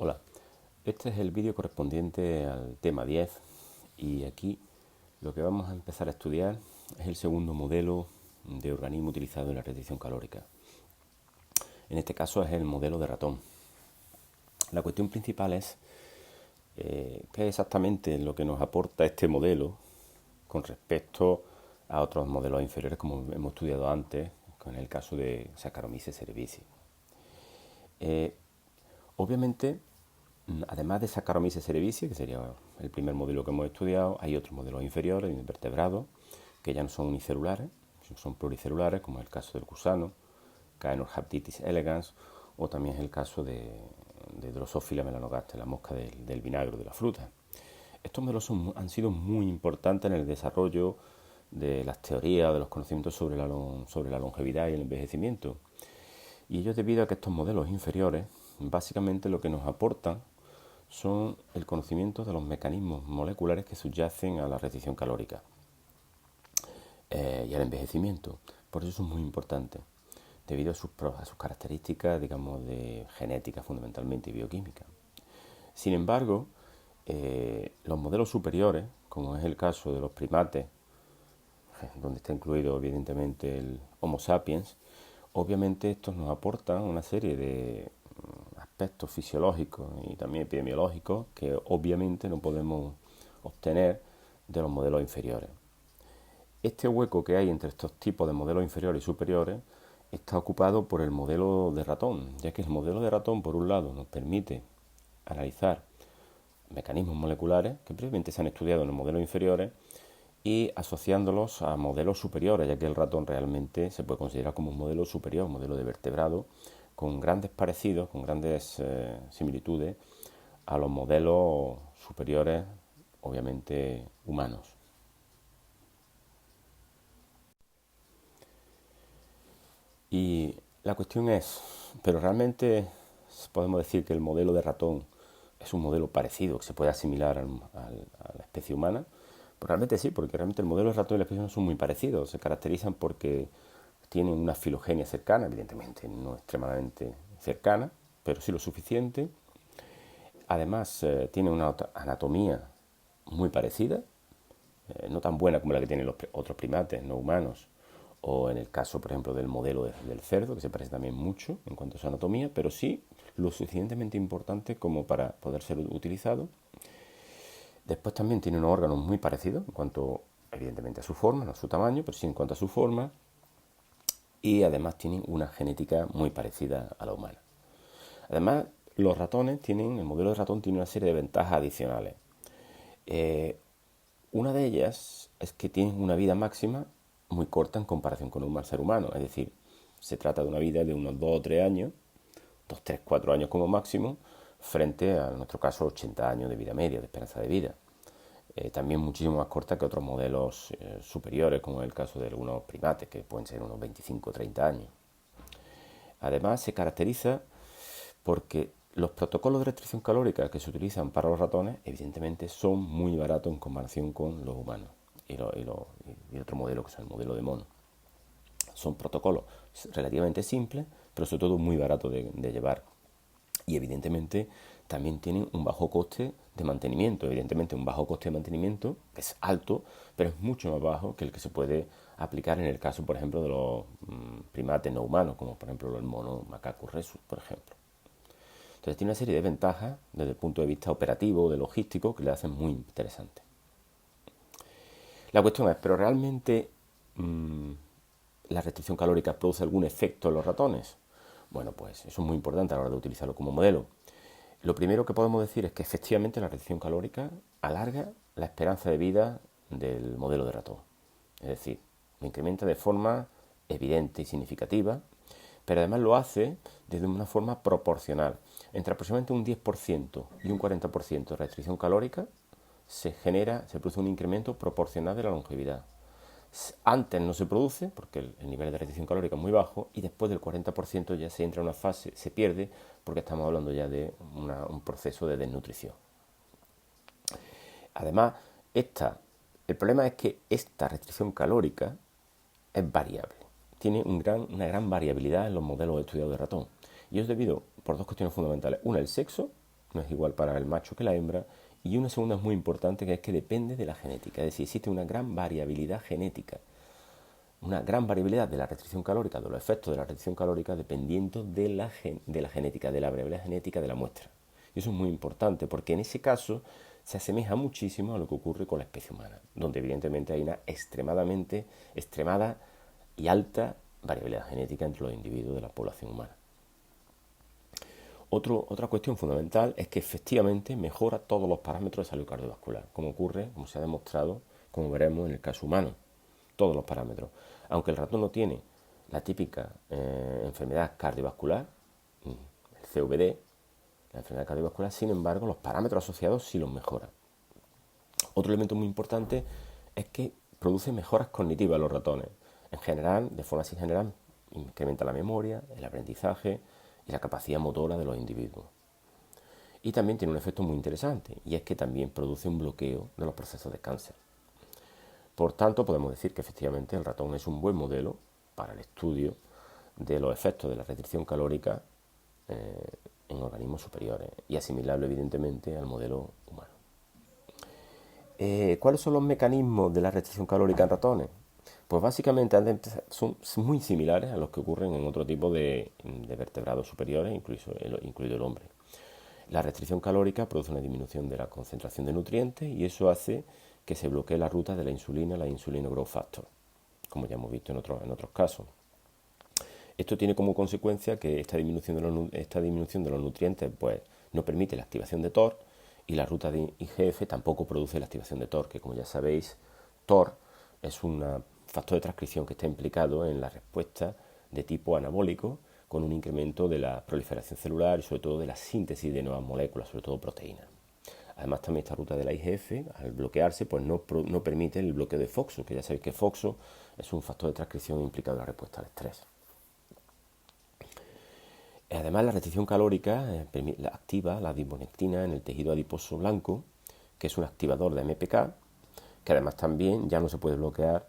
Hola, este es el vídeo correspondiente al tema 10 y aquí lo que vamos a empezar a estudiar es el segundo modelo de organismo utilizado en la restricción calórica. En este caso es el modelo de ratón. La cuestión principal es qué es exactamente lo que nos aporta este modelo con respecto a otros modelos inferiores como hemos estudiado antes, con el caso de Saccharomyces cerevisiae. Obviamente, además de Saccharomyces cerevisiae, que sería el primer modelo que hemos estudiado, hay otros modelos inferiores, invertebrados, que ya no son unicelulares, son pluricelulares, como es el caso del gusano, Caenorhabditis elegans, o también es el caso de Drosophila melanogaster, la mosca del vinagre de la fruta. Estos modelos han sido muy importantes en el desarrollo de las teorías, de los conocimientos sobre la longevidad y el envejecimiento. Y ello debido a que estos modelos inferiores básicamente lo que nos aportan son el conocimiento de los mecanismos moleculares que subyacen a la restricción calórica y al envejecimiento. Por eso son muy importantes, debido a sus características, digamos, de genética fundamentalmente y bioquímica. Sin embargo, los modelos superiores, como es el caso de los primates, donde está incluido evidentemente el Homo sapiens, obviamente estos nos aportan una serie de aspectos fisiológicos y también epidemiológicos que obviamente no podemos obtener de los modelos inferiores. Este hueco que hay entre estos tipos de modelos inferiores y superiores está ocupado por el modelo de ratón, ya que el modelo de ratón, por un lado, nos permite analizar mecanismos moleculares que previamente se han estudiado en los modelos inferiores y asociándolos a modelos superiores, ya que el ratón realmente se puede considerar como un modelo superior, un modelo de vertebrado, con grandes parecidos, con grandes similitudes a los modelos superiores, obviamente humanos. Y la cuestión es, pero realmente podemos decir que el modelo de ratón es un modelo parecido, que se puede asimilar a la especie humana. Pues realmente sí, porque realmente el modelo de ratón y la especie humana son muy parecidos. Se caracterizan porque tienen una filogenia cercana, evidentemente no extremadamente cercana, pero sí lo suficiente. Además, tienen una anatomía muy parecida, no tan buena como la que tienen los otros primates no humanos, o en el caso, por ejemplo, del modelo del cerdo, que se parece también mucho en cuanto a su anatomía, pero sí lo suficientemente importante como para poder ser utilizado. Después también tiene unos órganos muy parecidos en cuanto, evidentemente, a su forma, no a su tamaño, pero sí en cuanto a su forma, y además tienen una genética muy parecida a la humana. Además, los ratones tienen, el modelo de ratón tiene una serie de ventajas adicionales. Una de ellas es que tienen una vida máxima muy corta en comparación con un ser humano, es decir, se trata de una vida de unos 2 o 3 años, 2, 3, 4 años como máximo, frente a, en nuestro caso, 80 años de vida media, de esperanza de vida. También muchísimo más corta que otros modelos superiores, como es el caso de algunos primates, que pueden ser unos 25 o 30 años. Además, se caracteriza porque los protocolos de restricción calórica que se utilizan para los ratones, evidentemente, son muy baratos en comparación con los humanos y otro modelo, que es el modelo de mono. Son protocolos relativamente simples, pero sobre todo muy baratos de llevar. Y evidentemente también tienen un bajo coste de mantenimiento. Evidentemente un bajo coste de mantenimiento que es alto, pero es mucho más bajo que el que se puede aplicar en el caso, por ejemplo, de los primates no humanos, como por ejemplo el mono Macacus rhesus, por ejemplo. Entonces tiene una serie de ventajas desde el punto de vista operativo, de logístico, que le hacen muy interesante. La cuestión es, ¿pero realmente la restricción calórica produce algún efecto en los ratones? Bueno, pues eso es muy importante a la hora de utilizarlo como modelo. Lo primero que podemos decir es que efectivamente la restricción calórica alarga la esperanza de vida del modelo de ratón. Es decir, lo incrementa de forma evidente y significativa, pero además lo hace desde una forma proporcional. Entre aproximadamente un 10% y un 40% de restricción calórica se produce un incremento proporcional de la longevidad. Antes no se produce porque el nivel de restricción calórica es muy bajo y después del 40% ya se entra en una fase, se pierde porque estamos hablando ya de un proceso de desnutrición. Además, el problema es que esta restricción calórica es variable. Tiene una gran variabilidad en los modelos estudiados de ratón. Y es debido por dos cuestiones fundamentales. Una, el sexo, no es igual para el macho que la hembra. Y una segunda es muy importante, que es que depende de la genética, es decir, existe una gran variabilidad genética, una gran variabilidad de la restricción calórica, de los efectos de la restricción calórica, dependiendo de la genética, de la variabilidad genética de la muestra. Y eso es muy importante, porque en ese caso se asemeja muchísimo a lo que ocurre con la especie humana, donde evidentemente hay una extremada y alta variabilidad genética entre los individuos de la población humana. Otra cuestión fundamental es que efectivamente mejora todos los parámetros de salud cardiovascular, como ocurre, como se ha demostrado, como veremos en el caso humano, todos los parámetros. Aunque el ratón no tiene la típica enfermedad cardiovascular, el CVD, la enfermedad cardiovascular, sin embargo, los parámetros asociados sí los mejora. Otro elemento muy importante es que produce mejoras cognitivas en los ratones. En general, de forma así general, incrementa la memoria, el aprendizaje y la capacidad motora de los individuos. Y también tiene un efecto muy interesante, y es que también produce un bloqueo de los procesos de cáncer. Por tanto, podemos decir que efectivamente el ratón es un buen modelo para el estudio de los efectos de la restricción calórica en organismos superiores y asimilable evidentemente al modelo humano. ¿Cuáles son los mecanismos de la restricción calórica en ratones? Pues básicamente son muy similares a los que ocurren en otro tipo de vertebrados superiores, incluido el hombre. La restricción calórica produce una disminución de la concentración de nutrientes y eso hace que se bloquee la ruta de la insulino growth factor, como ya hemos visto en otros casos. Esto tiene como consecuencia que esta disminución de los nutrientes pues, no permite la activación de TOR, y la ruta de IGF tampoco produce la activación de TOR, que como ya sabéis, TOR es un factor de transcripción que está implicado en la respuesta de tipo anabólico, con un incremento de la proliferación celular y sobre todo de la síntesis de nuevas moléculas, sobre todo proteínas. Además también esta ruta de la IGF, al bloquearse, pues no permite el bloqueo de FOXO, que ya sabéis que FOXO es un factor de transcripción implicado en la respuesta al estrés. Además, la restricción calórica activa la adiponectina en el tejido adiposo blanco, que es un activador de MPK, que además también ya no se puede bloquear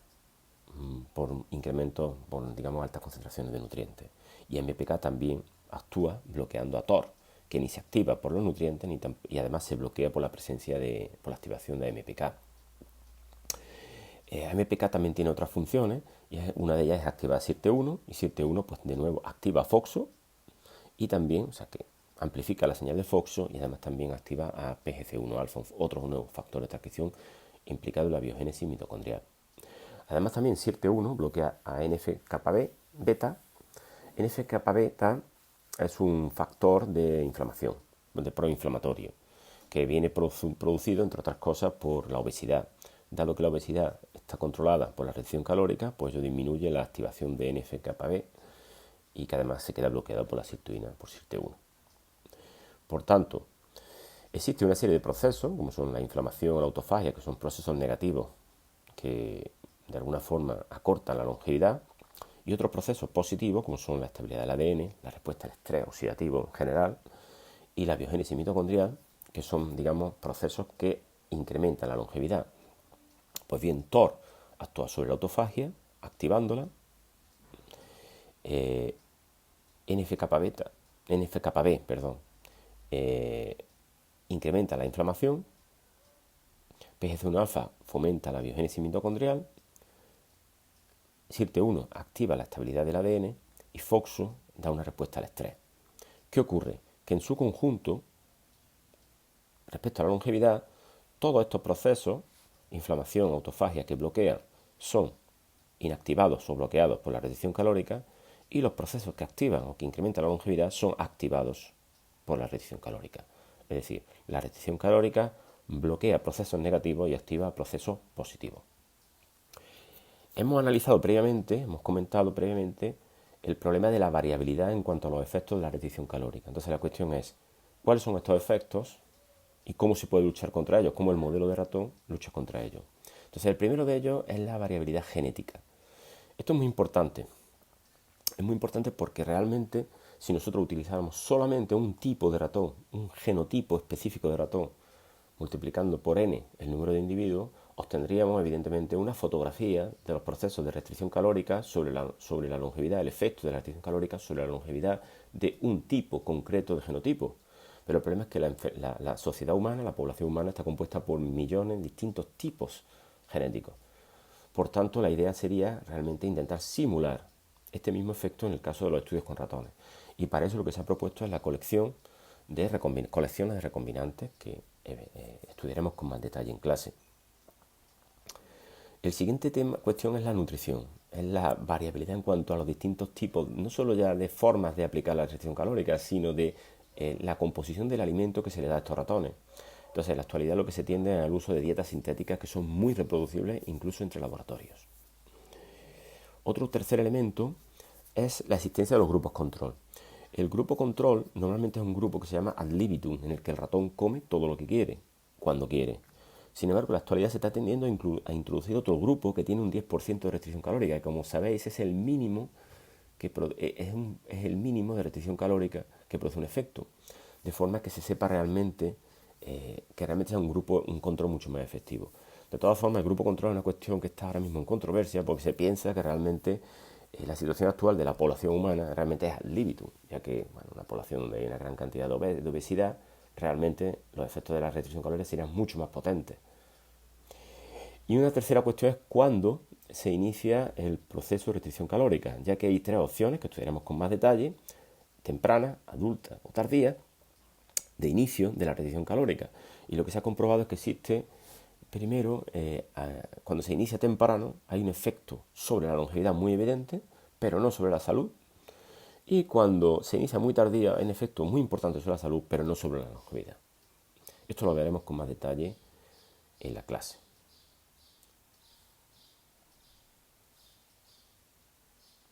por incrementos, por digamos altas concentraciones de nutrientes. Y MPK también actúa bloqueando a TOR, que ni se activa por los nutrientes y además se bloquea por la presencia por la activación de MPK. MPK también tiene otras funciones, y una de ellas es activar SIRT1, y SIRT1 pues de nuevo activa FOXO, y también, o sea que amplifica la señal de FOXO y además también activa a PGC1 alfa, otro nuevo factor de transcripción implicado en la biogénesis mitocondrial. Además también SIRT1 bloquea a NF-κB beta. NF-κB beta es un factor de inflamación, de proinflamatorio, que viene producido, entre otras cosas, por la obesidad. Dado que la obesidad está controlada por la restricción calórica, pues ello disminuye la activación de NF-κB y que además se queda bloqueado por la sirtuina, por SIRT1. Por tanto, existe una serie de procesos, como son la inflamación o la autofagia, que son procesos negativos que de alguna forma acortan la longevidad, y otros procesos positivos, como son la estabilidad del ADN, la respuesta al estrés oxidativo en general, y la biogénesis mitocondrial, que son, digamos, procesos que incrementan la longevidad. Pues bien, TOR actúa sobre la autofagia, activándola. NF-κB, incrementa la inflamación. PGC1 alfa fomenta la biogénesis mitocondrial. SIRT1 activa la estabilidad del ADN y FOXO da una respuesta al estrés. ¿Qué ocurre? Que en su conjunto, respecto a la longevidad, todos estos procesos, inflamación, autofagia, que bloquean, son inactivados o bloqueados por la restricción calórica, y los procesos que activan o que incrementan la longevidad son activados por la restricción calórica. Es decir, la restricción calórica bloquea procesos negativos y activa procesos positivos. Hemos comentado previamente el problema de la variabilidad en cuanto a los efectos de la restricción calórica. Entonces la cuestión es, ¿cuáles son estos efectos y cómo se puede luchar contra ellos? ¿Cómo el modelo de ratón lucha contra ellos? Entonces el primero de ellos es la variabilidad genética. Esto es muy importante. Es muy importante porque realmente si nosotros utilizáramos solamente un tipo de ratón, un genotipo específico de ratón, multiplicando por n el número de individuos, obtendríamos evidentemente una fotografía de los procesos de restricción calórica sobre la longevidad, el efecto de la restricción calórica sobre la longevidad de un tipo concreto de genotipo. Pero el problema es que la sociedad humana, la población humana, está compuesta por millones de distintos tipos genéticos. Por tanto, la idea sería realmente intentar simular este mismo efecto en el caso de los estudios con ratones. Y para eso lo que se ha propuesto es la colección de colecciones de recombinantes que estudiaremos con más detalle en clase. El siguiente cuestión es la nutrición, es la variabilidad en cuanto a los distintos tipos, no solo ya de formas de aplicar la restricción calórica, sino de la composición del alimento que se le da a estos ratones. Entonces, en la actualidad lo que se tiende es al uso de dietas sintéticas que son muy reproducibles incluso entre laboratorios. Otro tercer elemento es la existencia de los grupos control. El grupo control normalmente es un grupo que se llama ad libitum, en el que el ratón come todo lo que quiere, cuando quiere. Sin embargo, en la actualidad se está tendiendo a introducir otro grupo que tiene un 10% de restricción calórica, y como sabéis es el mínimo es el mínimo de restricción calórica que produce un efecto, de forma que se sepa realmente que realmente sea un control mucho más efectivo. De todas formas, el grupo control es una cuestión que está ahora mismo en controversia porque se piensa que realmente la situación actual de la población humana realmente es al libitum, ya que una población donde hay una gran cantidad de obesidad, realmente los efectos de la restricción calórica serían mucho más potentes. Y una tercera cuestión es cuándo se inicia el proceso de restricción calórica, ya que hay tres opciones que estudiaremos con más detalle: temprana, adulta o tardía, de inicio de la restricción calórica. Y lo que se ha comprobado es que existe, primero, cuando se inicia temprano, hay un efecto sobre la longevidad muy evidente, pero no sobre la salud. Y cuando se inicia muy tardía, hay un efecto muy importante sobre la salud, pero no sobre la longevidad. Esto lo veremos con más detalle en la clase.